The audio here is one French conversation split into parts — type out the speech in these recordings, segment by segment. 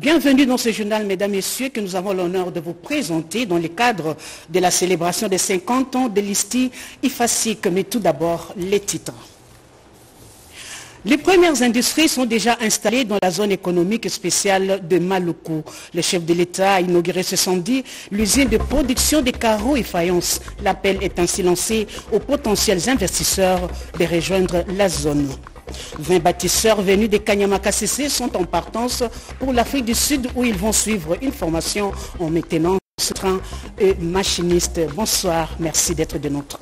Bienvenue dans ce journal, mesdames et messieurs, que nous avons l'honneur de vous présenter dans le cadre de la célébration des 50 ans de l'ISTI IFASIC. Mais tout d'abord, les titres. Les premières industries sont déjà installées dans la zone économique spéciale de Maluku. Le chef de l'État a inauguré ce samedi l'usine de production des carreaux et faïences. L'appel est ainsi lancé aux potentiels investisseurs de rejoindre la zone. 20 bâtisseurs venus de Kanyama-KCC sont en partance pour l'Afrique du Sud où ils vont suivre une formation en maintenance, train et machiniste. Bonsoir, merci d'être de notre.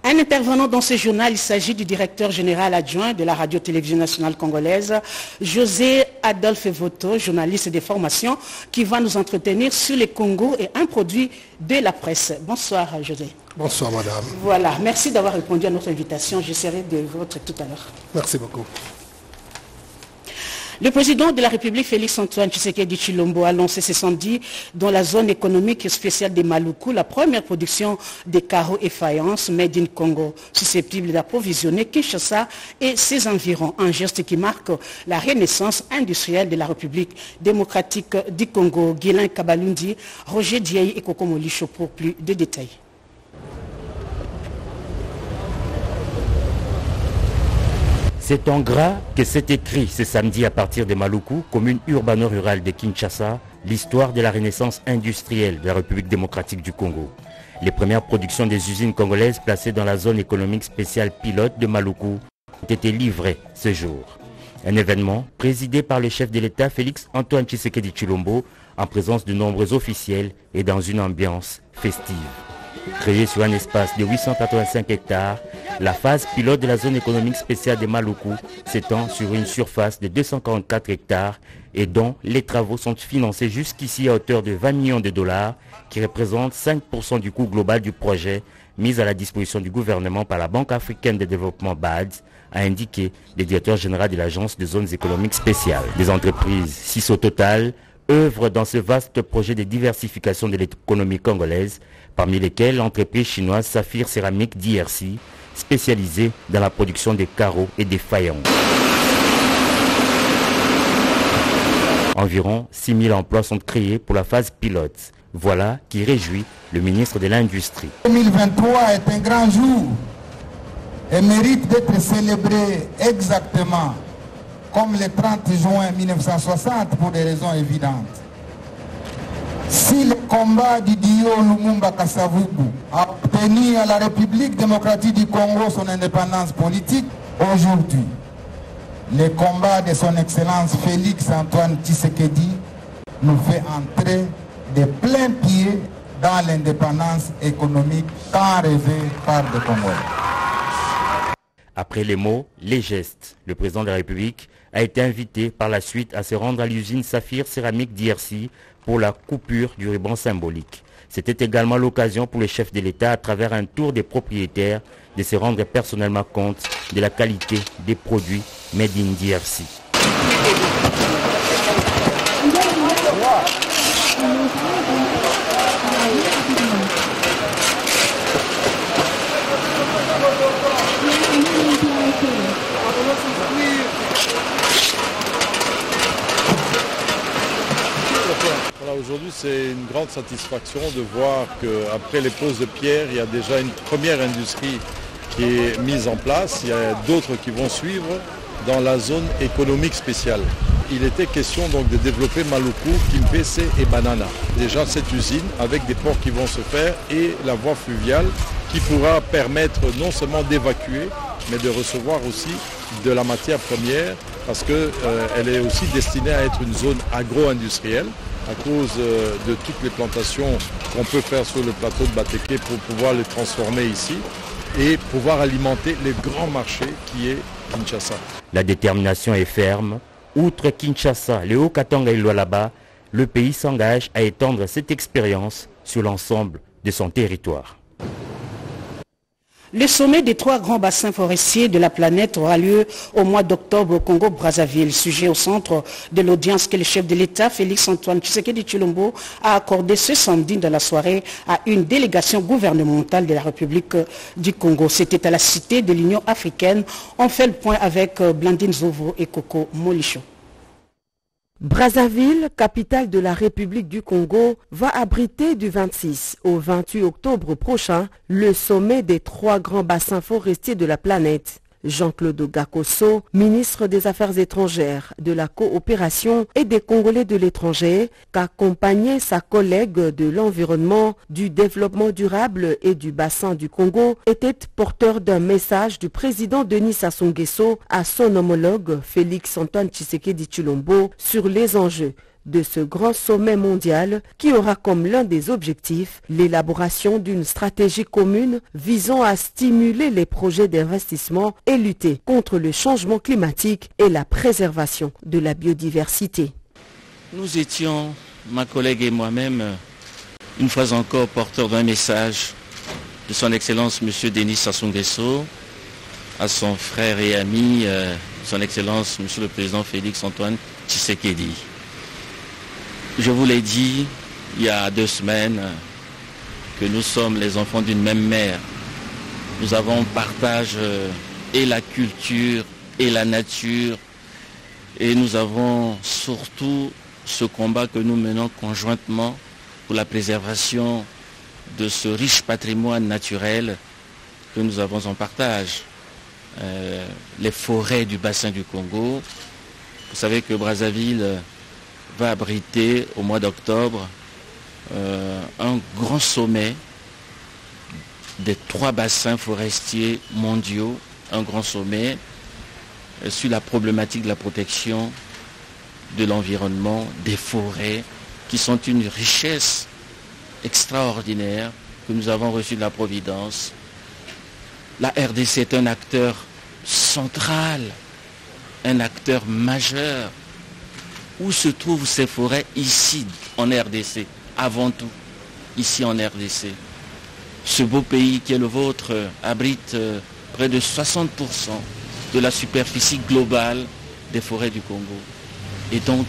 Un intervenant dans ce journal, il s'agit du directeur général adjoint de la radio-télévision nationale congolaise, José Adolphe Voto, journaliste de formation, qui va nous entretenir sur les Congos et un produit de la presse. Bonsoir José. Bonsoir madame. Voilà, merci d'avoir répondu à notre invitation. Je serai de votre tout à l'heure. Merci beaucoup. Le président de la République, Félix-Antoine Tshisekedi Tshilombo, a lancé ce samedi dans la zone économique spéciale de Maluku la première production des carreaux et faïences made in Congo, susceptible d'approvisionner Kinshasa et ses environs. Un geste qui marque la renaissance industrielle de la République démocratique du Congo. Guilain Kabalundi, Roger Diaye et Koko Molicho pour plus de détails. C'est en gras que c'est écrit ce samedi à partir de Maluku, commune urbano-rurale de Kinshasa, l'histoire de la renaissance industrielle de la République démocratique du Congo. Les premières productions des usines congolaises placées dans la zone économique spéciale pilote de Maluku ont été livrées ce jour. Un événement présidé par le chef de l'État Félix-Antoine Tshisekedi Tshilombo en présence de nombreux officiels et dans une ambiance festive. Créée sur un espace de 885 hectares, la phase pilote de la zone économique spéciale de Maluku s'étend sur une surface de 244 hectares et dont les travaux sont financés jusqu'ici à hauteur de 20 millions de dollars qui représentent 5% du coût global du projet mis à la disposition du gouvernement par la Banque africaine de développement BAD, a indiqué le directeur général de l'Agence des zones économiques spéciales. Des entreprises, 6 au total, œuvrent dans ce vaste projet de diversification de l'économie congolaise, parmi lesquels l'entreprise chinoise Saphir Céramique DRC, spécialisée dans la production des carreaux et des faïences. Environ 6 000 emplois sont créés pour la phase pilote. Voilà qui réjouit le ministre de l'Industrie. 2023 est un grand jour et mérite d'être célébré exactement comme le 30 juin 1960 pour des raisons évidentes. Si le combat d'Idio Lumumba Kasavubu a obtenu à la République démocratique du Congo son indépendance politique, aujourd'hui, le combat de son Excellence Félix-Antoine Tshisekedi nous fait entrer de plein pied dans l'indépendance économique tant rêvée par les Congolais. Après les mots, les gestes, le président de la République a été invité par la suite à se rendre à l'usine Saphir Céramique DRC pour la coupure du ruban symbolique. C'était également l'occasion pour le chef de l'État, à travers un tour des propriétaires, de se rendre personnellement compte de la qualité des produits made in DRC. Aujourd'hui, c'est une grande satisfaction de voir qu'après les poses de pierre, il y a déjà une première industrie qui est mise en place. Il y a d'autres qui vont suivre dans la zone économique spéciale. Il était question donc de développer Maluku, Kimpese et Banana. Déjà cette usine avec des ports qui vont se faire et la voie fluviale qui pourra permettre non seulement d'évacuer, mais de recevoir aussi de la matière première parce qu'elle est aussi destinée à être une zone agro-industrielle à cause de toutes les plantations qu'on peut faire sur le plateau de Batéké pour pouvoir les transformer ici et pouvoir alimenter les grands marchés qui est Kinshasa. La détermination est ferme. Outre Kinshasa, le Haut-Katanga et Lualaba, le pays s'engage à étendre cette expérience sur l'ensemble de son territoire. Le sommet des 3 grands bassins forestiers de la planète aura lieu au mois d'octobre au Congo-Brazzaville. Sujet au centre de l'audience que le chef de l'État, Félix-Antoine Tshisekedi Tshilombo, a accordé ce samedi dans la soirée à une délégation gouvernementale de la République du Congo. C'était à la Cité de l'Union africaine. On fait le point avec Blandine Zovo et Koko Molicho. Brazzaville, capitale de la République du Congo, va abriter du 26 au 28 octobre prochain le sommet des 3 grands bassins forestiers de la planète. Jean-Claude Gakoso, ministre des Affaires étrangères, de la coopération et des Congolais de l'étranger, qu'accompagnait sa collègue de l'environnement, du développement durable et du bassin du Congo, était porteur d'un message du président Denis Sassou Nguesso à son homologue Félix Antoine Tshisekedi Tshilombo sur les enjeux de ce grand sommet mondial qui aura comme l'un des objectifs l'élaboration d'une stratégie commune visant à stimuler les projets d'investissement et lutter contre le changement climatique et la préservation de la biodiversité. Nous étions, ma collègue et moi-même, une fois encore porteurs d'un message de son Excellence M. Denis Sassou Nguesso à son frère et ami, son Excellence M. le Président Félix Antoine Tshisekedi. Je vous l'ai dit il y a 2 semaines que nous sommes les enfants d'une même mère. Nous avons partage et la culture et la nature et nous avons surtout ce combat que nous menons conjointement pour la préservation de ce riche patrimoine naturel que nous avons en partage. Les forêts du bassin du Congo. Vous savez que Brazzaville va abriter au mois d'octobre un grand sommet des 3 bassins forestiers mondiaux, un grand sommet sur la problématique de la protection de l'environnement, des forêts, qui sont une richesse extraordinaire que nous avons reçue de la Providence. La RDC est un acteur central, un acteur majeur. Où se trouvent ces forêts? Ici, en RDC, avant tout, ici en RDC. Ce beau pays qui est le vôtre abrite près de 60% de la superficie globale des forêts du Congo. Et donc,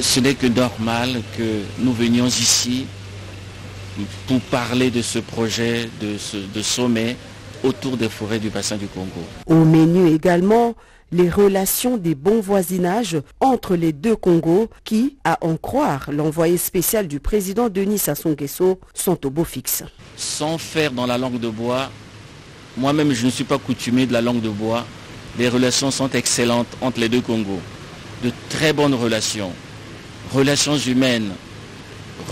ce n'est que normal que nous venions ici pour parler de ce projet, de sommet autour des forêts du bassin du Congo. Au menu également, les relations des bons voisinages entre les 2 Congos qui, à en croire l'envoyé spécial du président Denis Sassou Nguesso, sont au beau fixe. Sans faire dans la langue de bois, moi-même je ne suis pas coutumier de la langue de bois, les relations sont excellentes entre les 2 Congos. De très bonnes relations, relations humaines,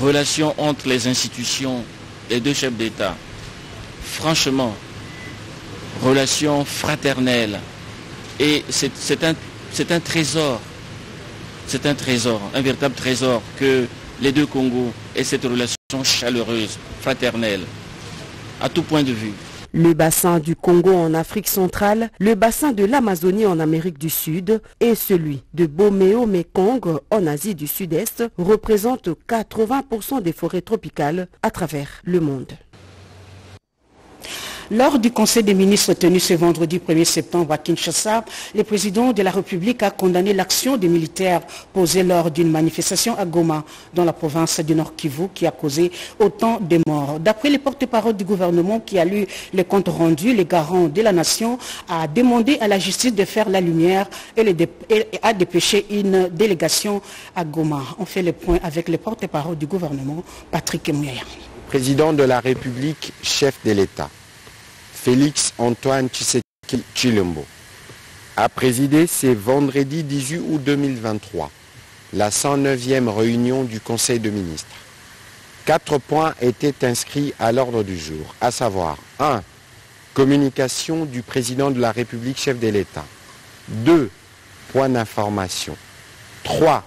relations entre les institutions, les 2 chefs d'État. Franchement, relations fraternelles. Et c'est un trésor, un véritable trésor que les 2 Congos aient cette relation chaleureuse, fraternelle, à tout point de vue. Le bassin du Congo en Afrique centrale, le bassin de l'Amazonie en Amérique du Sud et celui de Boméo-Mekong en Asie du Sud-Est représentent 80% des forêts tropicales à travers le monde. Lors du Conseil des ministres tenu ce vendredi 1er septembre à Kinshasa, le président de la République a condamné l'action des militaires posée lors d'une manifestation à Goma, dans la province du Nord Kivu, qui a causé autant de morts. D'après les porte-parole du gouvernement qui a lu le compte rendu, le garant de la nation a demandé à la justice de faire la lumière et a dépêché une délégation à Goma. On fait le point avec le porte-parole du gouvernement, Patrick Mouya. Président de la République, chef de l'État, Félix Antoine Tshisekedi Tshilombo a présidé ce vendredi 18 août 2023 la 109e réunion du Conseil des ministres. 4 points étaient inscrits à l'ordre du jour, à savoir 1. Communication du président de la République chef de l'État. 2. Points d'information. 3.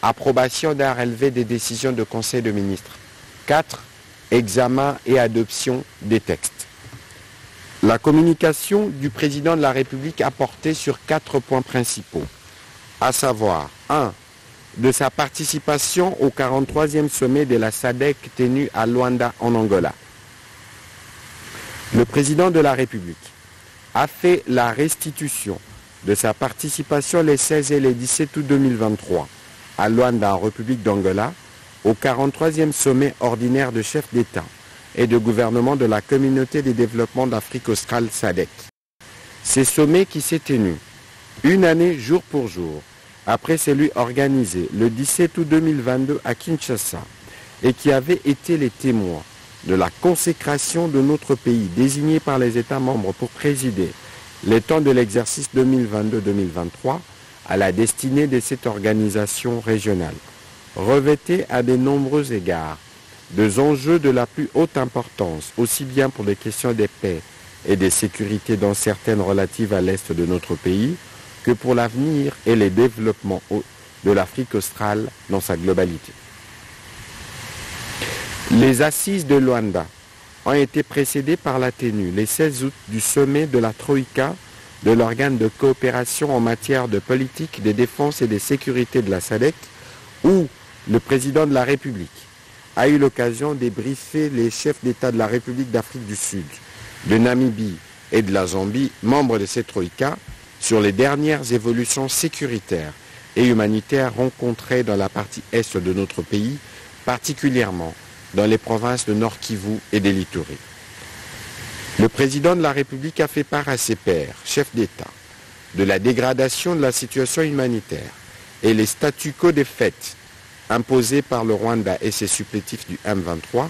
Approbation d'un relevé des décisions du Conseil des ministres. 4. Examen et adoption des textes. La communication du président de la République a porté sur 4 points principaux, à savoir 1. De sa participation au 43e sommet de la SADC tenu à Luanda en Angola. Le président de la République a fait la restitution de sa participation les 16 et les 17 août 2023 à Luanda en République d'Angola au 43e sommet ordinaire de chefs d'État et de gouvernement de la Communauté de développement d'Afrique australe SADC. Ces sommets qui s'est tenu une année jour pour jour après celui organisé le 17 août 2022 à Kinshasa et qui avait été les témoins de la consécration de notre pays désigné par les États membres pour présider les temps de l'exercice 2022-2023 à la destinée de cette organisation régionale, revêtait à de nombreux égards des enjeux de la plus haute importance, aussi bien pour les questions de paix et de sécurité dans certaines relatives à l'est de notre pays, que pour l'avenir et les développements de l'Afrique australe dans sa globalité. Les assises de Luanda ont été précédées par la tenue, le 16 août, du sommet de la Troïka, de l'organe de coopération en matière de politique, de défense et de sécurité de la SADC, où le président de la République a eu l'occasion de briefer les chefs d'État de la République d'Afrique du Sud, de Namibie et de la Zambie, membres de cette Troïka, sur les dernières évolutions sécuritaires et humanitaires rencontrées dans la partie est de notre pays, particulièrement dans les provinces de Nord Kivu et de l'Ituri. Le président de la République a fait part à ses pairs, chefs d'État, de la dégradation de la situation humanitaire et les statu quo des faits imposés par le Rwanda et ses supplétifs du M23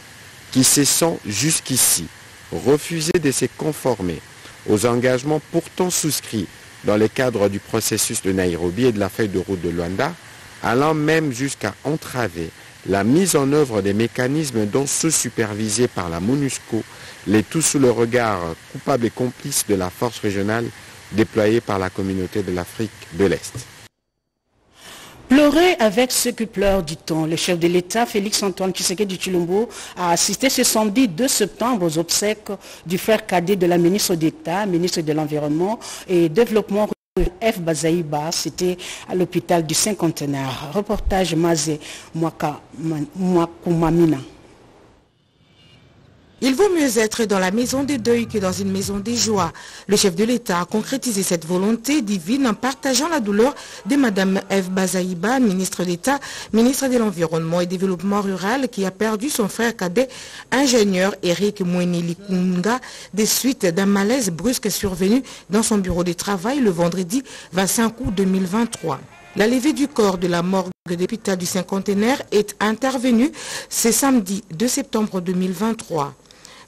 qui se sont jusqu'ici refusés de se conformer aux engagements pourtant souscrits dans le cadre du processus de Nairobi et de la feuille de route de Luanda, allant même jusqu'à entraver la mise en œuvre des mécanismes dont ceux supervisés par la MONUSCO, les tout sous le regard coupable et complice de la force régionale déployée par la communauté de l'Afrique de l'Est. Pleurer avec ceux qui pleurent, dit-on. Le chef de l'État, Félix-Antoine Tshisekedi Tshilombo, a assisté ce samedi 2 septembre aux obsèques du frère cadet de la ministre d'État, ministre de l'Environnement et Développement F. Bazaïba. C'était à l'hôpital du Cinquantenaire. Reportage Mazé Mwakumamina. Il vaut mieux être dans la maison des deuils que dans une maison des joies. Le chef de l'État a concrétisé cette volonté divine en partageant la douleur de Mme F. Bazaïba, ministre d'État, ministre de l'Environnement et Développement Rural, qui a perdu son frère cadet, ingénieur Eric Mwenilikunga, des suites d'un malaise brusque survenu dans son bureau de travail le vendredi 25 août 2023. La levée du corps de la morgue de l'hôpital du Cinquantenaire est intervenue ce samedi 2 septembre 2023.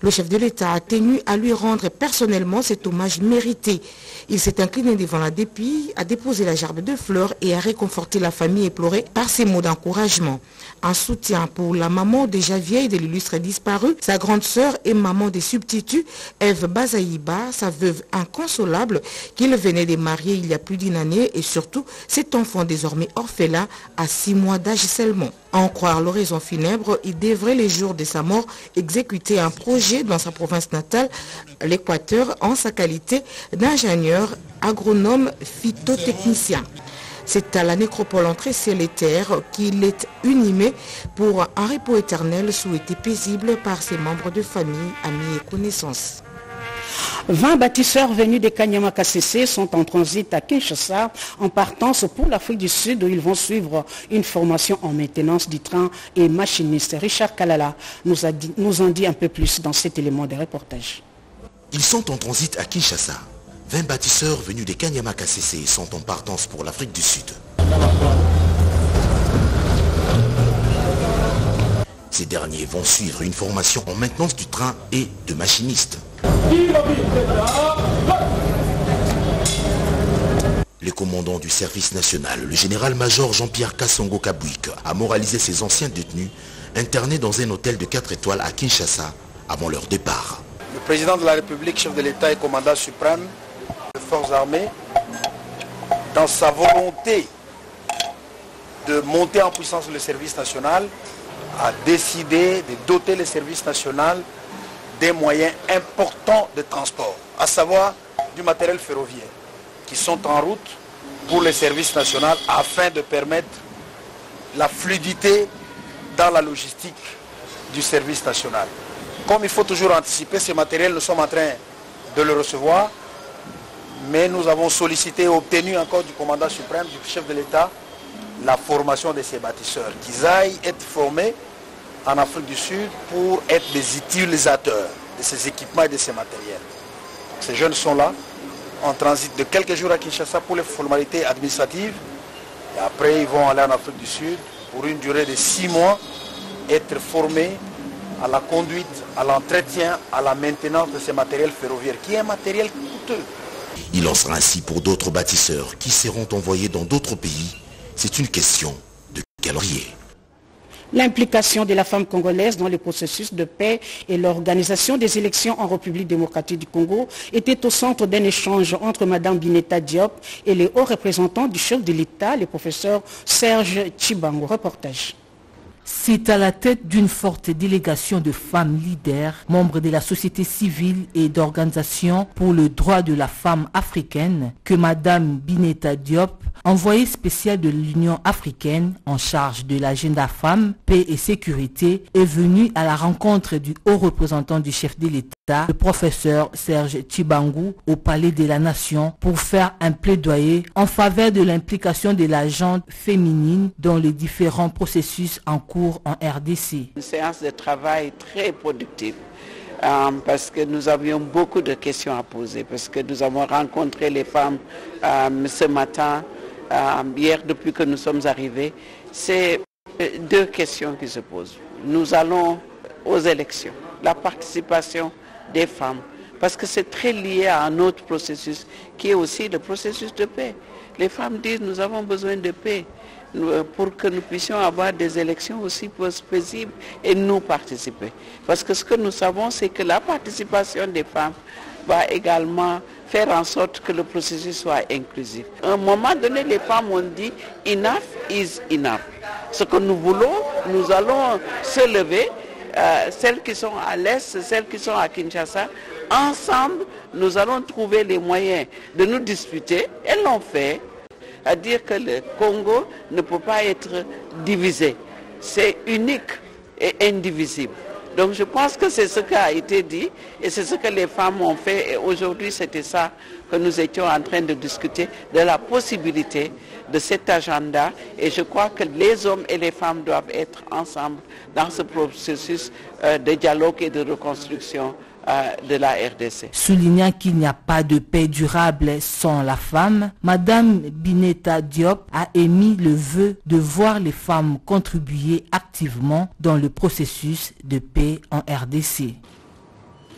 Le chef de l'État a tenu à lui rendre personnellement cet hommage mérité. Il s'est incliné devant la dépouille, a déposé la gerbe de fleurs et a réconforté la famille éplorée par ses mots d'encouragement. Un soutien pour la maman déjà vieille de l'illustre disparu, sa grande sœur et maman des substituts, Eve Bazaïba, sa veuve inconsolable qu'il venait de marier il y a plus d'une année et surtout cet enfant désormais orphelin à 6 mois d'âge seulement. À en croire l'oraison funèbre, il devrait les jours de sa mort exécuter un projet dans sa province natale, l'Équateur, en sa qualité d'ingénieur agronome phytotechnicien. C'est à la nécropole entrée ciel et terre qu'il est inhumé pour un repos éternel souhaité paisible par ses membres de famille, amis et connaissances. 20 bâtisseurs venus de Kanyama KCC sont en transit à Kinshasa en partance pour l'Afrique du Sud où ils vont suivre une formation en maintenance du train et machiniste. Richard Kalala nous en dit un peu plus dans cet élément de reportage. Ils sont en transit à Kinshasa. 20 bâtisseurs venus de Kanyama KCC sont en partance pour l'Afrique du Sud. Ces derniers vont suivre une formation en maintenance du train et de machiniste. Le commandant du service national, le général-major Jean-Pierre Kassongo Kabouik, a moralisé ses anciens détenus internés dans un hôtel de 4 étoiles à Kinshasa avant leur départ. Le président de la République, chef de l'État et commandant suprême des forces armées, dans sa volonté de monter en puissance le service national, a décidé de doter le service national des moyens importants de transport, à savoir du matériel ferroviaire, qui sont en route pour le service national afin de permettre la fluidité dans la logistique du service national. Comme il faut toujours anticiper, ce matériel, nous sommes en train de le recevoir, mais nous avons sollicité et obtenu encore du commandant suprême, du chef de l'État, la formation de ces bâtisseurs, qu'ils aillent être formés en Afrique du Sud pour être des utilisateurs de ces équipements et de ces matériels. Ces jeunes sont là, en transit de quelques jours à Kinshasa pour les formalités administratives Et après, ils vont aller en Afrique du Sud pour une durée de 6 mois, être formés à la conduite, à l'entretien, à la maintenance de ces matériels ferroviaires, qui est un matériel coûteux. Il en sera ainsi pour d'autres bâtisseurs qui seront envoyés dans d'autres pays. C'est une question de calendrier. L'implication de la femme congolaise dans le processus de paix et l'organisation des élections en République démocratique du Congo était au centre d'un échange entre Mme Bineta Diop et les hauts représentants du chef de l'État, le professeur Serge Tchibango. Reportage. C'est à la tête d'une forte délégation de femmes leaders, membres de la société civile et d'organisations pour le droit de la femme africaine, que Mme Bineta Diop, envoyée spéciale de l'Union africaine en charge de l'agenda femmes, paix et sécurité, est venue à la rencontre du haut représentant du chef de l'État, le professeur Serge Tchibango, au Palais de la Nation pour faire un plaidoyer en faveur de l'implication de la gente féminine dans les différents processus en cours en RDC. Une séance de travail très productive parce que nous avions beaucoup de questions à poser, parce que nous avons rencontré les femmes ce matin, hier depuis que nous sommes arrivés. C'est deux questions qui se posent. Nous allons aux élections, la participation des femmes, parce que c'est très lié à un autre processus qui est aussi le processus de paix. Les femmes disent nous avons besoin de paix pour que nous puissions avoir des élections aussi paisibles et nous participer. Parce que ce que nous savons, c'est que la participation des femmes va également faire en sorte que le processus soit inclusif. À un moment donné, les femmes ont dit « enough is enough ». Ce que nous voulons, nous allons se lever, celles qui sont à l'Est, celles qui sont à Kinshasa, ensemble, nous allons trouver les moyens de nous disputer. Elles l'ont fait, à dire que le Congo ne peut pas être divisé. C'est unique et indivisible. Donc je pense que c'est ce qui a été dit et c'est ce que les femmes ont fait. Et aujourd'hui, c'était ça que nous étions en train de discuter, de la possibilité de cet agenda. Et je crois que les hommes et les femmes doivent être ensemble dans ce processus de dialogue et de reconstruction de la RDC. Soulignant qu'il n'y a pas de paix durable sans la femme, Mme Bineta Diop a émis le vœu de voir les femmes contribuer activement dans le processus de paix en RDC.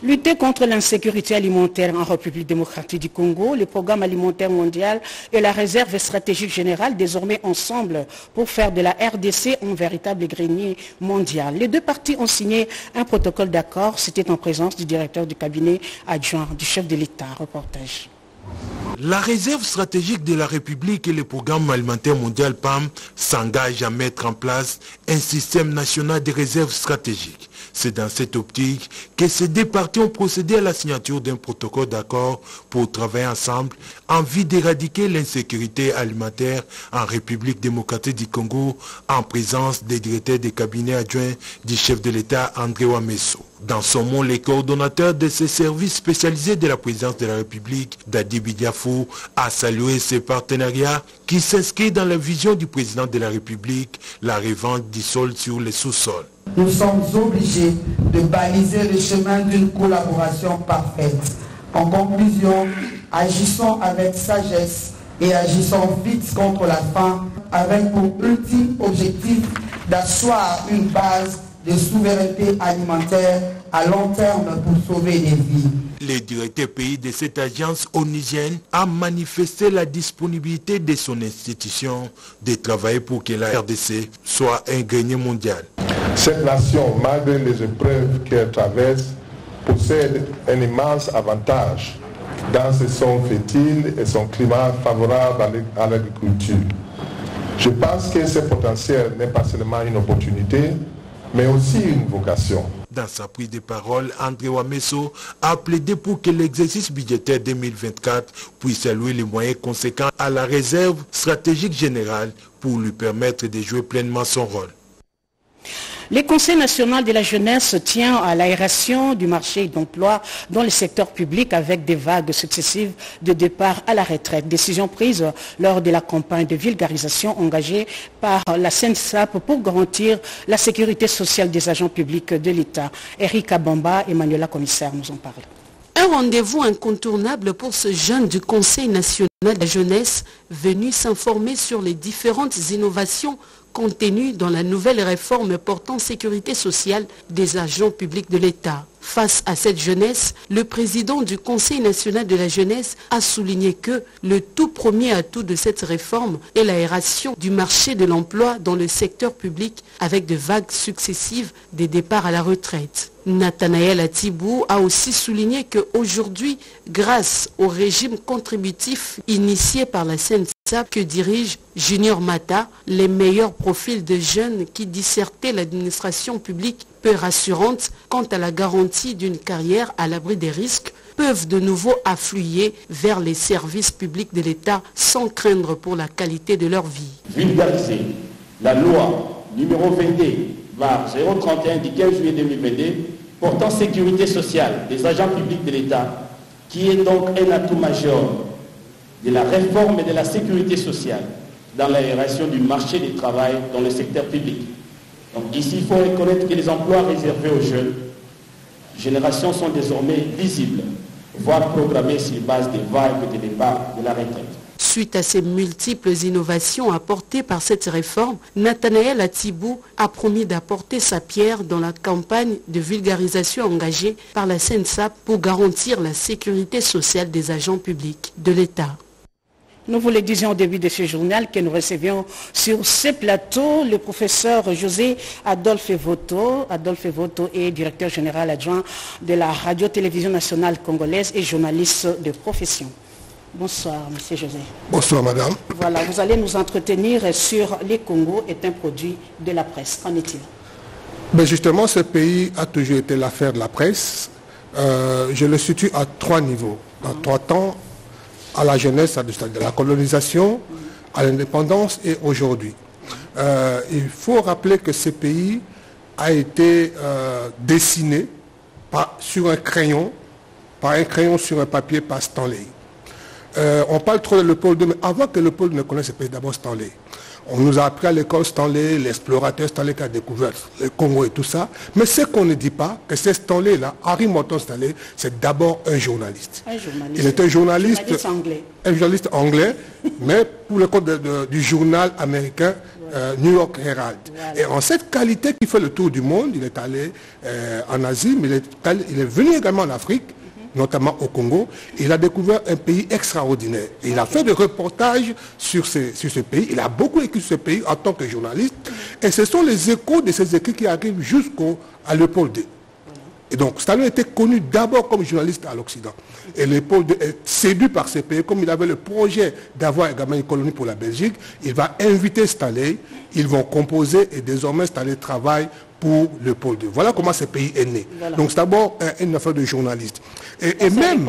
Lutter contre l'insécurité alimentaire en République démocratique du Congo, le programme alimentaire mondial et la réserve stratégique générale désormais ensemble pour faire de la RDC un véritable grenier mondial. Les deux parties ont signé un protocole d'accord. C'était en présence du directeur du cabinet adjoint du chef de l'État. Reportage. La réserve stratégique de la République et le programme alimentaire mondial PAM s'engagent à mettre en place un système national de réserve stratégique. C'est dans cette optique que ces deux parties ont procédé à la signature d'un protocole d'accord pour travailler ensemble en vue d'éradiquer l'insécurité alimentaire en République démocratique du Congo en présence des directeurs des cabinets adjoints du chef de l'État André Wameso. Dans son mot, les coordonnateurs de ces services spécialisés de la présidence de la République, Dadi Bidiafou, a salué ces partenariats qui s'inscrivent dans la vision du président de la République, la revente du sol sur les sous-sols. Nous sommes obligés de baliser le chemin d'une collaboration parfaite. En conclusion, agissons avec sagesse et agissons vite contre la faim, avec pour ultime objectif d'asseoir une base de souveraineté alimentaire à long terme pour sauver des vies. Le directeur pays de cette agence onusienne a manifesté la disponibilité de son institution de travailler pour que la RDC soit un grenier mondial. Cette nation, malgré les épreuves qu'elle traverse, possède un immense avantage dans ses sols fertiles et son climat favorable à l'agriculture. Je pense que ce potentiel n'est pas seulement une opportunité, mais aussi une vocation. Dans sa prise de parole, André Wameso a plaidé pour que l'exercice budgétaire 2024 puisse allouer les moyens conséquents à la réserve stratégique générale pour lui permettre de jouer pleinement son rôle. Le Conseil national de la jeunesse tient à l'aération du marché d'emploi dans le secteur public avec des vagues successives de départ à la retraite. Décision prise lors de la campagne de vulgarisation engagée par la CNSAP pour garantir la sécurité sociale des agents publics de l'État. Eric Abamba et Manuela Commissaire nous en parlent. Un rendez-vous incontournable pour ce jeune du Conseil national de la jeunesse venu s'informer sur les différentes innovations contenues dans la nouvelle réforme portant sécurité sociale des agents publics de l'État. Face à cette jeunesse, le président du Conseil national de la jeunesse a souligné que le tout premier atout de cette réforme est l'aération du marché de l'emploi dans le secteur public avec de vagues successives des départs à la retraite. Nathanaël Atibou a aussi souligné qu'aujourd'hui, grâce au régime contributif initié par la SENSAP que dirige Junior Mata, les meilleurs profils de jeunes qui dissertaient l'administration publique peu rassurante quant à la garantie d'une carrière à l'abri des risques peuvent de nouveau affluer vers les services publics de l'État sans craindre pour la qualité de leur vie. Vulgariser la loi numéro 22/031 du 15 juillet 2022 portant sécurité sociale des agents publics de l'État, qui est donc un atout majeur de la réforme de la sécurité sociale dans l'aération du marché du travail dans le secteur public. Donc ici, il faut reconnaître que les emplois réservés aux jeunes générations sont désormais visibles, voire programmés sur base des vagues de départ de la retraite. Suite à ces multiples innovations apportées par cette réforme, Nathanaël Atibou a promis d'apporter sa pierre dans la campagne de vulgarisation engagée par la SENSAP pour garantir la sécurité sociale des agents publics de l'État. Nous vous le disions au début de ce journal que nous recevions sur ce plateau le professeur José Adolphe Voto. Adolphe Voto est directeur général adjoint de la Radio-Télévision nationale congolaise et journaliste de profession. Bonsoir, monsieur José. Bonsoir, madame. Voilà, vous allez nous entretenir sur les Congo est un produit de la presse. Qu'en est-il? Ben justement, ce pays a toujours été l'affaire de la presse. Je le situe à 3 niveaux, dans 3 temps. À la jeunesse, de la colonisation, à l'indépendance et aujourd'hui. Il faut rappeler que ce pays a été dessiné sur un crayon, par un crayon sur un papier par Stanley. On parle trop de Léopold II, mais avant que Léopold ne connaisse ce pays, d'abord Stanley. On nous a appris à l'école Stanley, l'explorateur Stanley qui a découvert le Congo et tout ça. Mais ce qu'on ne dit pas, que c'est Stanley-là, Henry Morton Stanley, c'est d'abord un journaliste. Il est un journaliste anglais, mais pour le compte du journal américain New York Herald. Voilà. Et en cette qualité qui fait le tour du monde, il est allé en Asie, mais il est venu également en Afrique, notamment au Congo. Il a découvert un pays extraordinaire. Il a fait des reportages sur ce pays. Il a beaucoup écrit sur ce pays en tant que journaliste. Et ce sont les échos de ces écrits qui arrivent jusqu'à Léopold II. Et donc, Stanley était connu d'abord comme journaliste à l'Occident. Et Léopold II est séduit par ce pays. Comme il avait le projet d'avoir également une colonie pour la Belgique, il va inviter Stanley. Ils vont composer et désormais Stanley travaille pour Léopold II. Voilà comment ce pays est né. Voilà. Donc c'est d'abord une affaire de journaliste. Et même,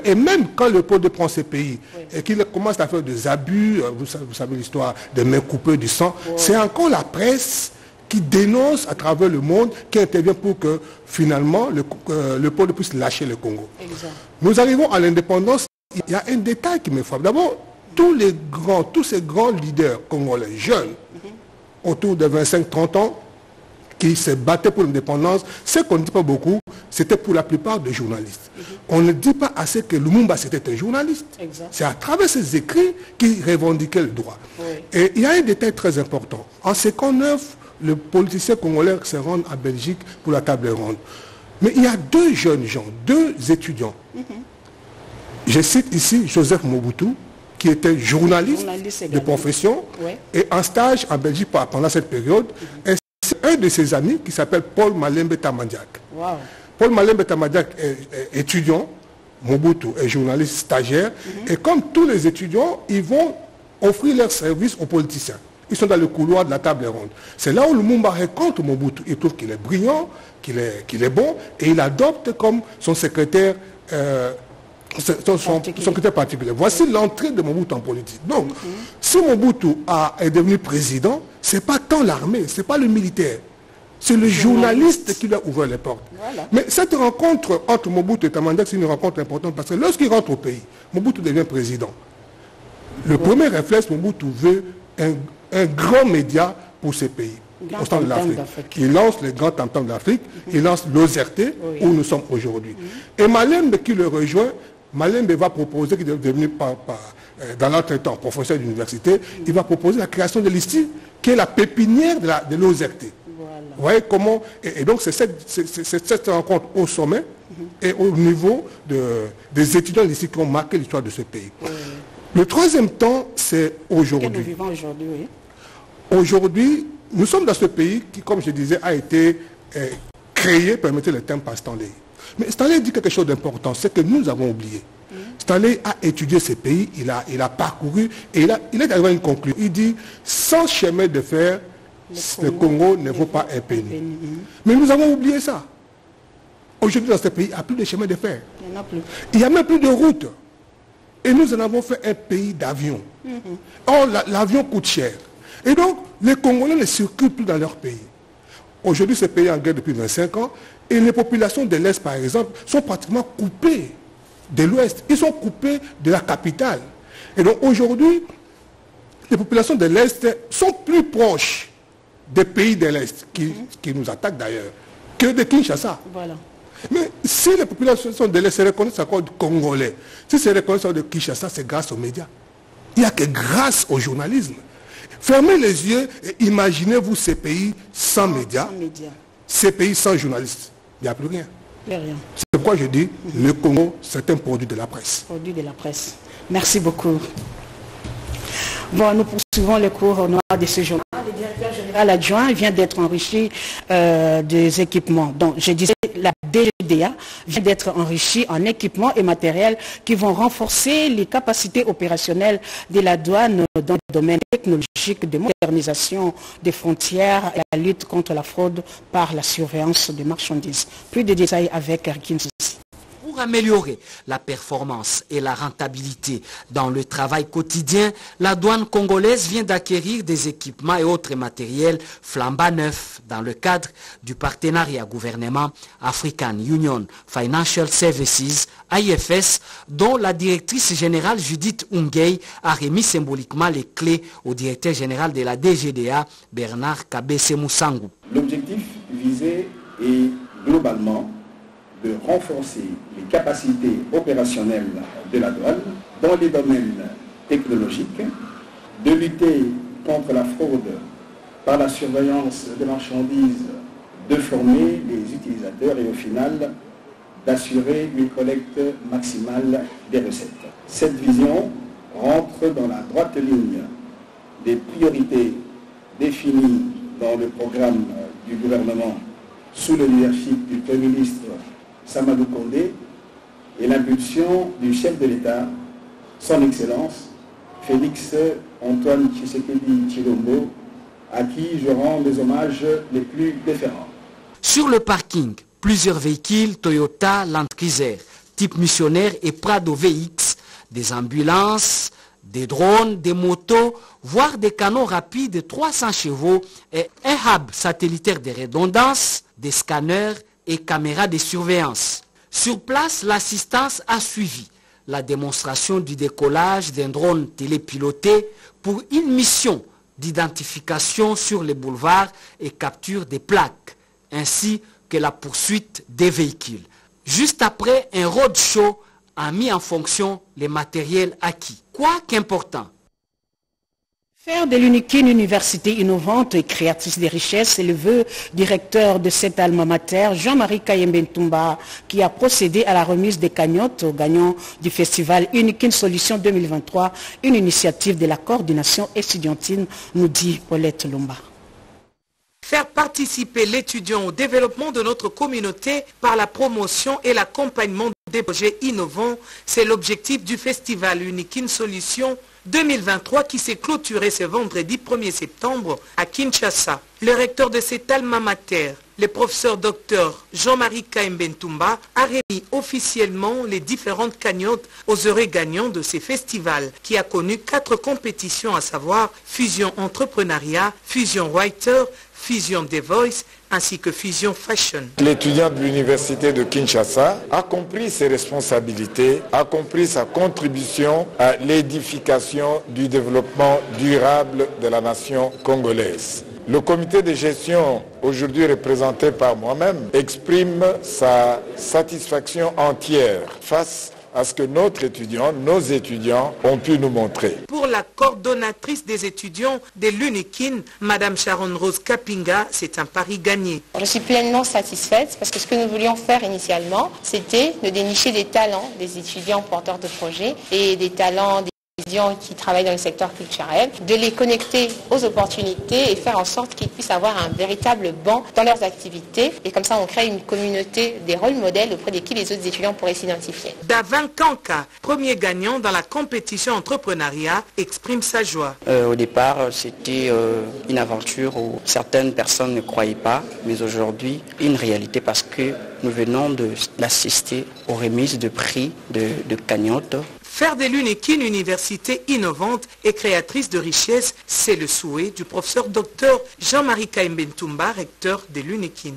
et même quand Léopold II prend ce pays et qu'il commence à faire des abus, vous savez l'histoire des mains coupées, du sang, c'est encore la presse qui dénonce à travers le monde, qui intervient pour que finalement Léopold II puisse lâcher le Congo. Exact. Nous arrivons à l'indépendance. Il y a un détail qui me frappe. D'abord, tous ces grands leaders congolais, jeunes, autour de 25-30 ans, qui se battaient pour l'indépendance, ce qu'on ne dit pas beaucoup, c'était pour la plupart des journalistes. On ne dit pas assez que Lumumba c'était un journaliste. C'est à travers ses écrits qu'il revendiquait le droit. Et il y a un détail très important. En 1959, le politicien congolais se rend à Belgique pour la table ronde. Mais il y a 2 jeunes gens, 2 étudiants. Je cite ici Joseph Mobutu, qui était journaliste de profession et en stage en Belgique pendant cette période. Et un de ses amis qui s'appelle Paul Malembe Tamadiak. Paul Malembe Tamadiak est étudiant, Mobutu est journaliste stagiaire, et comme tous les étudiants, ils vont offrir leurs services aux politiciens. Ils sont dans le couloir de la table ronde. C'est là où Lumumba rencontre Mobutu. Il trouve qu'il est brillant, qu'il est bon, et il adopte comme son secrétaire son secrétaire particulier. Voici l'entrée de Mobutu en politique. Donc, si Mobutu est devenu président, ce n'est pas tant l'armée, ce n'est pas le militaire. C'est le journaliste qui lui a ouvert les portes. Voilà. Mais cette rencontre entre Mobutu et Tamadiak, c'est une rencontre importante parce que lorsqu'il rentre au pays, Mobutu devient président. Le premier réflexe, Mobutu veut un grand média pour ces pays. Au centre de l'Afrique. Il lance les grands tam-tams d'Afrique, il lance l'OZRT où nous sommes aujourd'hui. Et Malembe qui le rejoint Malembe va proposer, qui est devenu dans notre temps professeur d'université, il va proposer la création de l'ISTI, qui est la pépinière de l'OZT. Voilà. Vous voyez comment... Et donc c'est cette rencontre au sommet et au niveau des étudiants ici qui ont marqué l'histoire de ce pays. Le troisième temps, c'est aujourd'hui. Nous vivons aujourd'hui, oui. Aujourd'hui, nous sommes dans ce pays qui, comme je disais, a été créé, permettez le terme, par Stanley. Mais Stanley dit quelque chose d'important, c'est que nous avons oublié. Stanley a étudié ces pays, il a parcouru et il est arrivé à une conclusion. Il dit, sans chemin de fer, le Congo ne vaut pas un penny. Mais nous avons oublié ça. Aujourd'hui, dans ce pays, il n'y a plus de chemin de fer. Il n'y en a plus. Il n'y a même plus de route. Et nous en avons fait un pays d'avions. Or, l'avion coûte cher. Et donc, les Congolais ne circulent plus dans leur pays. Aujourd'hui, ce pays est en guerre depuis 25 ans. Et les populations de l'Est, par exemple, sont pratiquement coupées de l'Ouest. Ils sont coupés de la capitale. Et donc, aujourd'hui, les populations de l'Est sont plus proches des pays de l'Est, qui nous attaquent d'ailleurs, que de Kinshasa. Voilà. Mais si les populations de l'Est se reconnaissent encore du Congolais, si se reconnaissent de Kinshasa, c'est grâce aux médias. Il n'y a que grâce au journalisme. Fermez les yeux et imaginez-vous ces pays sans médias, ces pays sans journalistes. Il n'y a plus rien. C'est pourquoi je dis, le Congo, c'est un produit de la presse. Produit de la presse. Merci beaucoup. Bon, nous poursuivons le cours au noir de ce journal. Le directeur général adjoint vient d'être enrichi des équipements. Donc, je disais, la DGDA vient d'être enrichie en équipements et matériels qui vont renforcer les capacités opérationnelles de la douane dans le domaine technologique de modernisation des frontières et la lutte contre la fraude par la surveillance des marchandises. Plus de détails avec Erkin Sissi. Pour améliorer la performance et la rentabilité dans le travail quotidien, la douane congolaise vient d'acquérir des équipements et autres matériels flambant neufs dans le cadre du partenariat gouvernement African Union Financial Services, AIFS, dont la directrice générale Judith Ungei a remis symboliquement les clés au directeur général de la DGDA, Bernard Kabese Moussangu. L'objectif visé est globalement de renforcer les capacités opérationnelles de la douane dans les domaines technologiques, de lutter contre la fraude par la surveillance des marchandises, de former les utilisateurs et au final d'assurer une collecte maximale des recettes. Cette vision rentre dans la droite ligne des priorités définies dans le programme du gouvernement sous le leadership du Premier ministre Samadou Kondé et l'impulsion du chef de l'État, son Excellence, Félix Antoine Tshisekedi Tshilombo, à qui je rends les hommages les plus déférents. Sur le parking, plusieurs véhicules Toyota Land Cruiser, type missionnaire et Prado VX, des ambulances, des drones, des motos, voire des canons rapides de 300 chevaux et un hub satellitaire de redondance, des scanners et caméras de surveillance. Sur place, l'assistance a suivi la démonstration du décollage d'un drone télépiloté pour une mission d'identification sur les boulevards et capture des plaques, ainsi que la poursuite des véhicules. Juste après, un roadshow a mis en fonction les matériels acquis. Quoi qu'important, Faire de l'UNIC une université innovante et créatrice des richesses, c'est le vœu directeur de cette alma mater, Jean-Marie Kayembe Ntumba, qui a procédé à la remise des cagnottes aux gagnants du festival Unique une Solution 2023, une initiative de la coordination estudiantine, nous dit Paulette Lumba. Faire participer l'étudiant au développement de notre communauté par la promotion et l'accompagnement des projets innovants, c'est l'objectif du festival Unique une Solution 2023 qui s'est clôturé ce vendredi 1er septembre à Kinshasa. Le recteur de cet alma mater, le professeur docteur Jean-Marie Kayembe Ntumba, a remis officiellement les différentes cagnottes aux heureux gagnants de ces festivals qui a connu 4 compétitions, à savoir Fusion Entrepreneuriat, Fusion Writer, Fusion The Voice ainsi que Fusion Fashion. L'étudiant de l'université de Kinshasa a compris ses responsabilités, a compris sa contribution à l'édification du développement durable de la nation congolaise. Le comité de gestion, aujourd'hui représenté par moi-même, exprime sa satisfaction entière face à ce que notre étudiant, nos étudiants ont pu nous montrer. Pour la coordonnatrice des étudiants de l'UNIKIN, Madame Sharon Rose Kapinga, c'est un pari gagné. Je suis pleinement satisfaite parce que ce que nous voulions faire initialement, c'était de dénicher des talents des étudiants porteurs de projets et des talents des étudiants qui travaillent dans le secteur culturel, de les connecter aux opportunités et faire en sorte qu'ils puissent avoir un véritable banc dans leurs activités. Et comme ça, on crée une communauté des rôles modèles auprès de qui les autres étudiants pourraient s'identifier. Davin Kanka, premier gagnant dans la compétition entrepreneuriat, exprime sa joie. Au départ, c'était une aventure où certaines personnes ne croyaient pas, mais aujourd'hui, une réalité parce que nous venons d'assister aux remises de prix de cagnottes. Faire de l'UNIKIN une université innovante et créatrice de richesses, c'est le souhait du professeur Dr Jean-Marie Kaimbentumba, recteur de l'UNIKIN.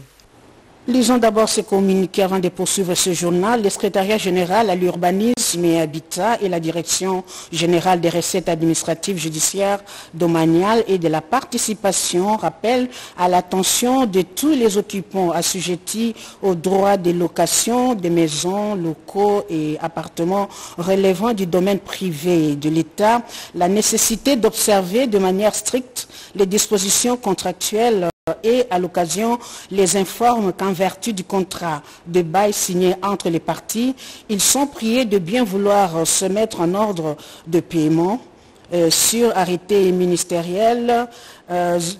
Lisons d'abord ces communiqués avant de poursuivre ce journal. Le secrétariat général à l'urbanisme et habitat et la direction générale des recettes administratives, judiciaires, domaniales et de la participation rappellent à l'attention de tous les occupants assujettis aux droits de location des maisons, locaux et appartements relevant du domaine privé de l'État la nécessité d'observer de manière stricte les dispositions contractuelles et à l'occasion les informe qu'en vertu du contrat de bail signé entre les parties, ils sont priés de bien vouloir se mettre en ordre de paiement sur arrêté ministériel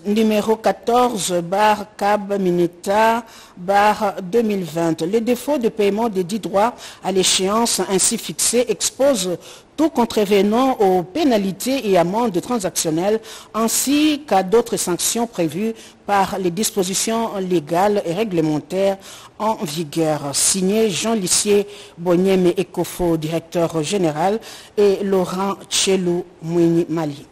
numéro 14/CAB-MINETA/2020. Le défaut de paiement des dits droits à l'échéance ainsi fixée expose tout contrevenant aux pénalités et amendes transactionnelles ainsi qu'à d'autres sanctions prévues par les dispositions légales et réglementaires en vigueur. Signé Jean Lissier Bonyeme Ekofo, directeur général, et Laurent Tchelou Mouini Mali.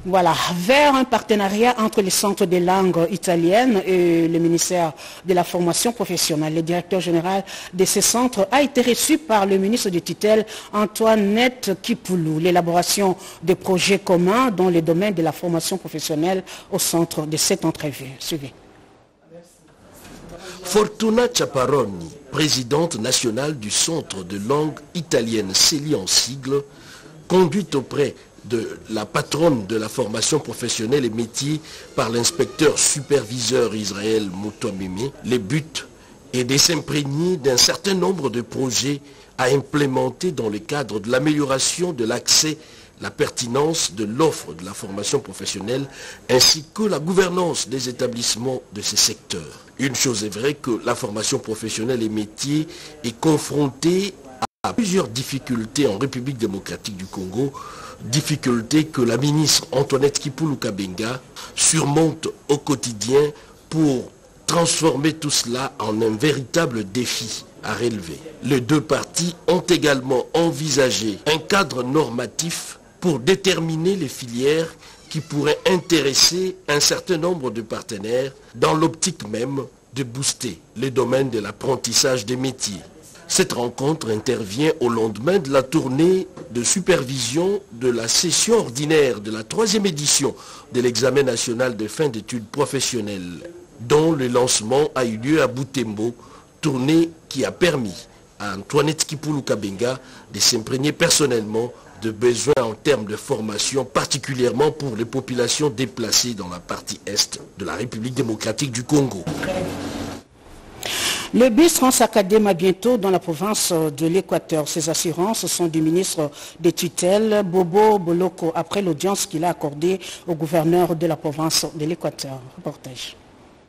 Voilà, vers un partenariat entre les centres des langues italiennes et le ministère de la formation professionnelle. Le directeur général de ces centres a été reçu par le ministre de tutelle Antoinette Kipoulou. L'élaboration de projets communs dans le domaine de la formation professionnelle au centre de cette entrevue. Suivez. Fortuna Ciapparoni, présidente nationale du centre de langue italienne CELI en sigle, conduite auprès de la patronne de la formation professionnelle et métiers par l'inspecteur superviseur Israël Moutomeme. Le but est de s'imprégner d'un certain nombre de projets à implémenter dans le cadre de l'amélioration de l'accès, la pertinence de l'offre de la formation professionnelle ainsi que la gouvernance des établissements de ces secteurs. Une chose est vraie que la formation professionnelle et métiers est confrontée à plusieurs difficultés en République démocratique du Congo, difficultés que la ministre Antoinette Kipoulou Kabenga surmonte au quotidien pour transformer tout cela en un véritable défi à relever. Les deux parties ont également envisagé un cadre normatif pour déterminer les filières qui pourraient intéresser un certain nombre de partenaires dans l'optique même de booster les domaines de l'apprentissage des métiers. Cette rencontre intervient au lendemain de la tournée de supervision de la session ordinaire de la 3e édition de l'examen national de fin d'études professionnelles, dont le lancement a eu lieu à Butembo, tournée qui a permis à Antoinette Kipoulou Kabenga de s'imprégner personnellement de besoins en termes de formation, particulièrement pour les populations déplacées dans la partie est de la République démocratique du Congo. Le bus Transacadéma bientôt dans la province de l'Équateur. Ces assurances sont du ministre des tutelles, Bobo Boloko, après l'audience qu'il a accordée au gouverneur de la province de l'Équateur. Reportage.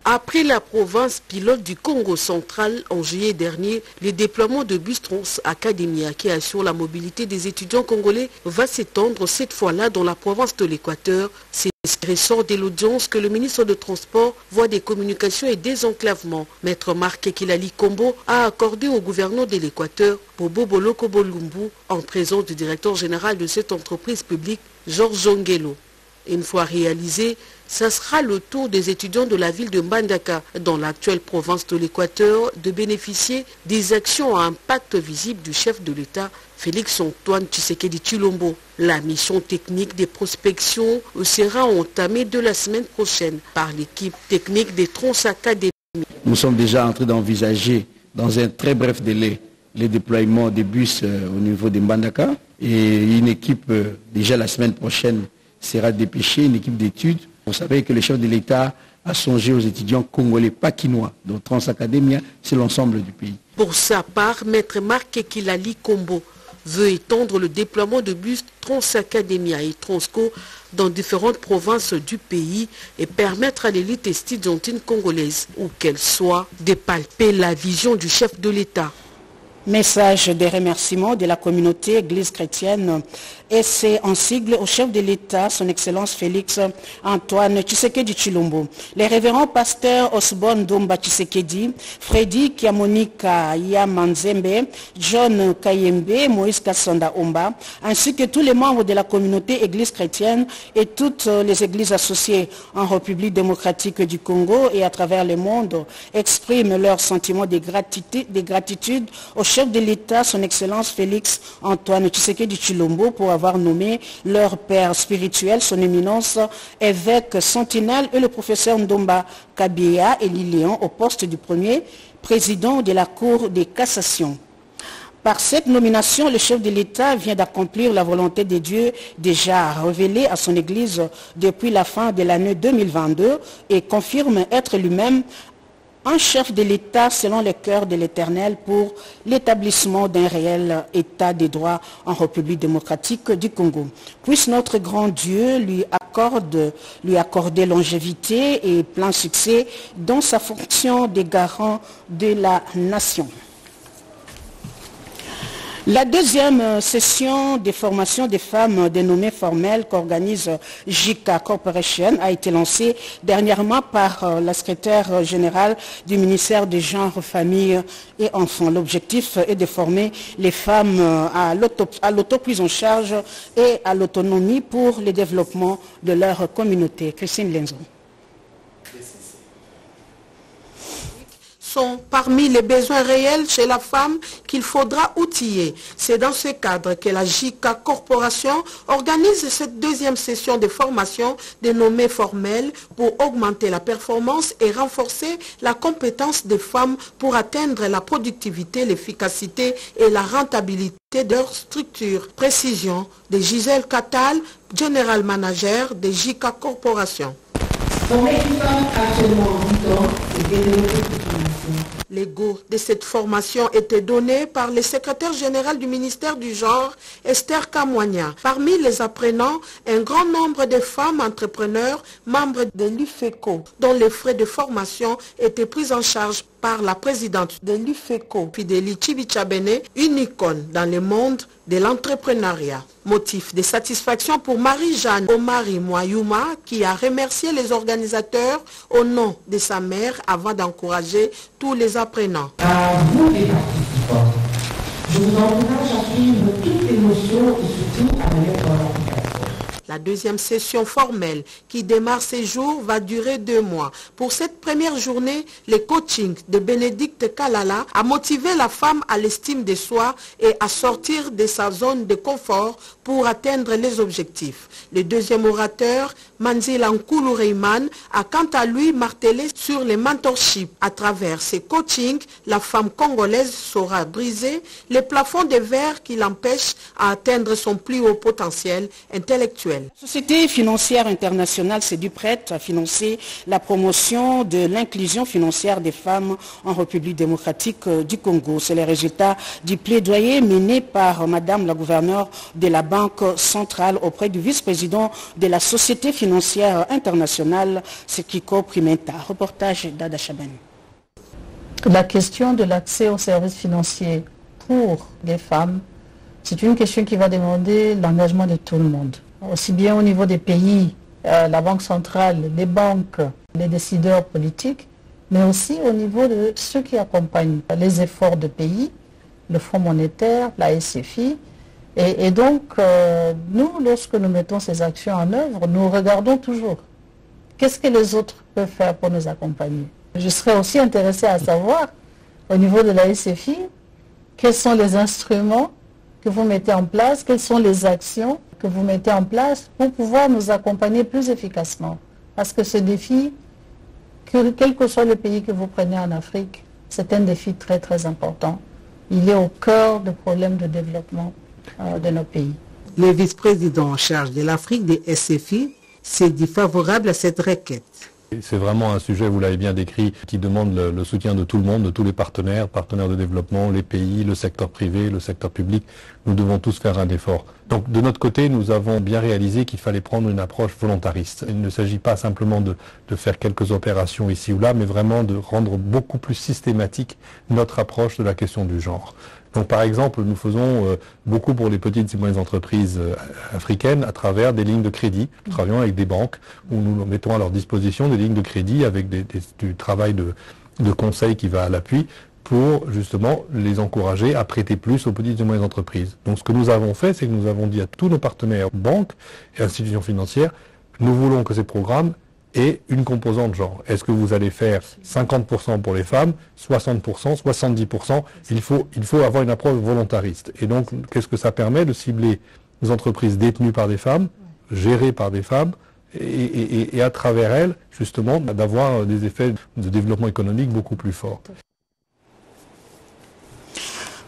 Après la province pilote du Congo central en juillet dernier, le déploiement de bus Transacadémia qui assure la mobilité des étudiants congolais va s'étendre cette fois-là dans la province de l'Équateur. C'est ce qui ressort de l'audience que le ministre de Transport, Voies des Communications et Désenclavement, Maître Marc Kilali Kombo, a accordé au gouverneur de l'Équateur, Bobo Boloko Bolumbu, en présence du directeur général de cette entreprise publique, Georges Ongelo. Une fois réalisé, ça sera le tour des étudiants de la ville de Mbandaka, dans l'actuelle province de l'Équateur, de bénéficier des actions à impact visible du chef de l'État, Félix Antoine Tshisekedi Tshilombo. La mission technique des prospections sera entamée de la semaine prochaine par l'équipe technique des Transacadémie. Nous sommes déjà en train d'envisager, dans un très bref délai, le déploiement des bus au niveau de Mbandaka. Et une équipe, déjà la semaine prochaine, sera dépêchée, une équipe d'études. Vous savez que le chef de l'État a songé aux étudiants congolais, pas quinois, donc Transacadémia, c'est l'ensemble du pays. Pour sa part, Maître Marc Kilali Kombo veut étendre le déploiement de bus Transacadémia et Transco dans différentes provinces du pays et permettre à l'élite estudiantine congolaise, où qu'elle soit, de palper la vision du chef de l'État. Message de remerciement de la communauté Église chrétienne et c'est en sigle au chef de l'État, son Excellence Félix Antoine Tshisekedi Tshilombo. Les révérends pasteurs Osborne Domba Tshisekedi, Freddy Kiamonika Yamanzembe, John Kayembe, Moïse Kassonda Omba, ainsi que tous les membres de la communauté Église chrétienne et toutes les églises associées en République démocratique du Congo et à travers le monde expriment leur sentiment de gratitude au chef de l'État, son Excellence Félix Antoine Tshisekedi Tshilombo, pour avoir nommé leur père spirituel, son éminence, évêque Sentinelle et le professeur Ndomba Kabia et Lilian au poste du premier président de la Cour de cassation. Par cette nomination, le chef de l'État vient d'accomplir la volonté de Dieu déjà révélée à son Église depuis la fin de l'année 2022 et confirme être lui-même un chef de l'État selon le cœur de l'Éternel pour l'établissement d'un réel État des droits en République démocratique du Congo. Puisse notre grand Dieu lui accorder longévité et plein succès dans sa fonction de garant de la nation. La deuxième session de formation des femmes dénommée formelle qu'organise JICA Corporation a été lancée dernièrement par la secrétaire générale du ministère des Genres, Familles et Enfants. L'objectif est de former les femmes à l'autoprise en charge et à l'autonomie pour le développement de leur communauté. Christine Lenzo. Sont parmi les besoins réels chez la femme qu'il faudra outiller. C'est dans ce cadre que la JICA Corporation organise cette deuxième session de formation dénommée formelle pour augmenter la performance et renforcer la compétence des femmes pour atteindre la productivité, l'efficacité et la rentabilité de leur structure. Précision de Gisèle Catal, General Manager de JICA Corporation. Former une femme actuellement en 8 ans et développer Les go de cette formation étaient donnés par le secrétaire général du ministère du Genre, Esther Kamwanya. Parmi les apprenants, un grand nombre de femmes entrepreneurs, membres de l'UFECO, dont les frais de formation étaient pris en charge par la présidente de l'UFECO, Fidélie Chibichabene, une icône dans le monde de l'entrepreneuriat. Motif de satisfaction pour Marie-Jeanne Omari Moyouma, qui a remercié les organisateurs au nom de sa mère avant d'encourager tous les apprenants. À vous les participants, je vous encourage à suivre toute émotion et surtout à la mettre en application. La deuxième session formelle qui démarre ces jours va durer 2 mois. Pour cette première journée, le coaching de Bénédicte Kalala a motivé la femme à l'estime de soi et à sortir de sa zone de confort pour atteindre les objectifs. Le deuxième orateur, Manzila Nkulu Reiman, a quant à lui martelé sur le mentorship. À travers ses coachings, la femme congolaise saura briser les plafonds de verre qui l'empêchent à atteindre son plus haut potentiel intellectuel. La Société financière internationale s'est due prête à financer la promotion de l'inclusion financière des femmes en République démocratique du Congo. C'est le résultat du plaidoyer mené par Madame la gouverneure de la Banque centrale auprès du vice-président de la Société financière internationale, Sekiko Primenta. Reportage d'Ada Chabani. La question de l'accès aux services financiers pour les femmes, c'est une question qui va demander l'engagement de tout le monde. Aussi bien au niveau des pays, la Banque centrale, les banques, les décideurs politiques, mais aussi au niveau de ceux qui accompagnent les efforts de pays, le Fonds monétaire, la SFI. Et donc, nous, lorsque nous mettons ces actions en œuvre, nous regardons toujours qu'est-ce que les autres peuvent faire pour nous accompagner. Je serais aussi intéressée à savoir, au niveau de la SFI, quels sont les instruments que vous mettez en place, quelles sont les actions que vous mettez en place pour pouvoir nous accompagner plus efficacement. Parce que ce défi, quel que soit le pays que vous prenez en Afrique, c'est un défi très très important. il est au cœur des problèmes de développement de nos pays. Le vice-président en charge de l'Afrique des SFI s'est dit favorable à cette requête. C'est vraiment un sujet, vous l'avez bien décrit, qui demande le soutien de tout le monde, de tous les partenaires de développement, les pays, le secteur privé, le secteur public. Nous devons tous faire un effort. Donc de notre côté, nous avons bien réalisé qu'il fallait prendre une approche volontariste. Il ne s'agit pas simplement de faire quelques opérations ici ou là, mais vraiment de rendre beaucoup plus systématique notre approche de la question du genre. Donc par exemple, nous faisons beaucoup pour les petites et moyennes entreprises africaines à travers des lignes de crédit. Nous travaillons avec des banques où nous mettons à leur disposition des lignes de crédit avec du travail de conseil qui va à l'appui pour justement les encourager à prêter plus aux petites et moyennes entreprises. Donc ce que nous avons fait, c'est que nous avons dit à tous nos partenaires, banques et institutions financières, nous voulons que ces programmes aient une composante genre. Est-ce que vous allez faire 50% pour les femmes, 60%, 70%? Il faut avoir une approche volontariste. Et donc, qu'est-ce que ça permet? De cibler des entreprises détenues par des femmes, gérées par des femmes, et à travers elles, justement, d'avoir des effets de développement économique beaucoup plus forts.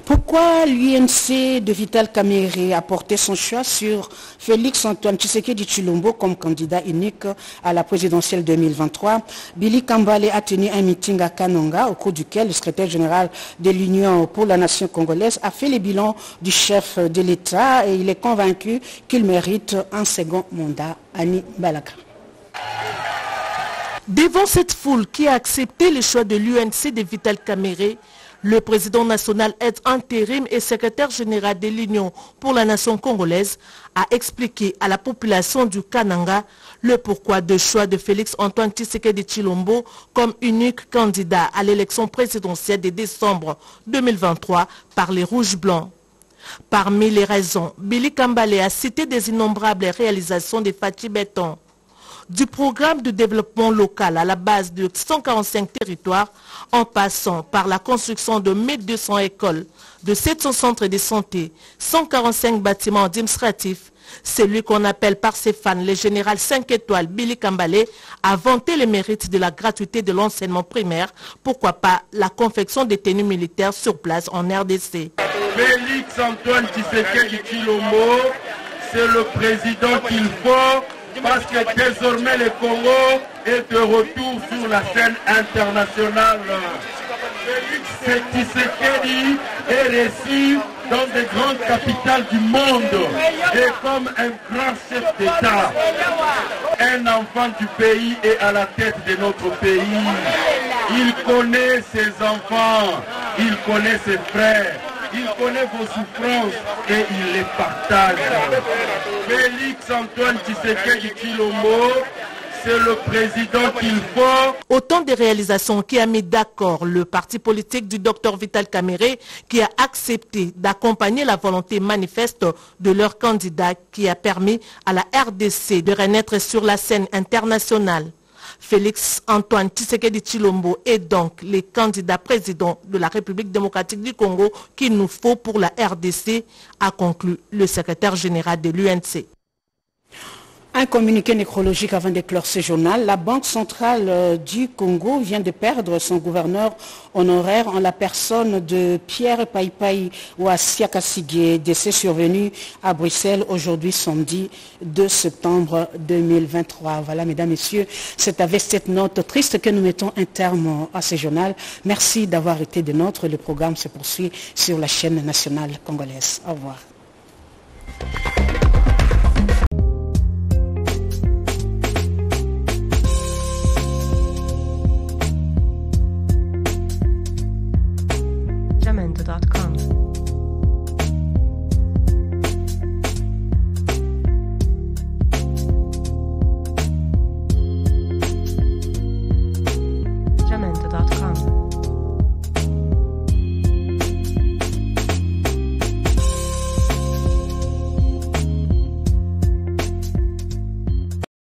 Pourquoi l'UNC de Vital Kamerhe a porté son choix sur Félix Antoine Tshisekedi Tshilombo comme candidat unique à la présidentielle 2023? Billy Kambale a tenu un meeting à Kananga au cours duquel le secrétaire général de l'Union pour la nation congolaise a fait le bilan du chef de l'État et il est convaincu qu'il mérite un second mandat. Annie Balaka. Devant cette foule qui a accepté le choix de l'UNC de Vital Kamerhe, le président national aide intérim et secrétaire général de l'Union pour la nation congolaise a expliqué à la population du Kananga le pourquoi du choix de Félix Antoine Tshisekedi Tshilombo comme unique candidat à l'élection présidentielle de décembre 2023 par les Rouges Blancs. Parmi les raisons, Billy Kambale a cité des innombrables réalisations de Fatih Béton, du programme de développement local à la base de 145 territoires, en passant par la construction de 1200 écoles, de 700 centres de santé, 145 bâtiments administratifs. Celui qu'on appelle par ses fans le général 5 étoiles Billy Kambale a vanté les mérites de la gratuité de l'enseignement primaire, pourquoi pas la confection des tenues militaires sur place en RDC. Félix Antoine Tshisekedi Tshilombo, c'est le président qu'il faut, parce que désormais le Congo est de retour sur la scène internationale. Félix Tshisekedi est reçu dans des grandes capitales du monde et comme un grand chef d'État, un enfant du pays est à la tête de notre pays. Il connaît ses enfants, il connaît ses frères. Il connaît vos souffrances et il les partage. Félix Antoine Tshisekedi Tshilombo, c'est le président qu'il faut. Autant de réalisations qui a mis d'accord le parti politique du Dr Vital Kamerhe qui a accepté d'accompagner la volonté manifeste de leur candidat qui a permis à la RDC de renaître sur la scène internationale. Félix Antoine Tshisekedi Tshilombo est donc le candidat président de la République démocratique du Congo qu'il nous faut pour la RDC, a conclu le secrétaire général de l'UNC. Un communiqué nécrologique avant d'éclore ce journal. La Banque centrale du Congo vient de perdre son gouverneur honoraire en la personne de Pierre Paipai Ouassiakasigé, décès survenu à Bruxelles aujourd'hui samedi 2 septembre 2023. Voilà, mesdames, messieurs, c'est avec cette note triste que nous mettons un terme à ce journal. Merci d'avoir été des nôtres. Le programme se poursuit sur la chaîne nationale congolaise. Au revoir.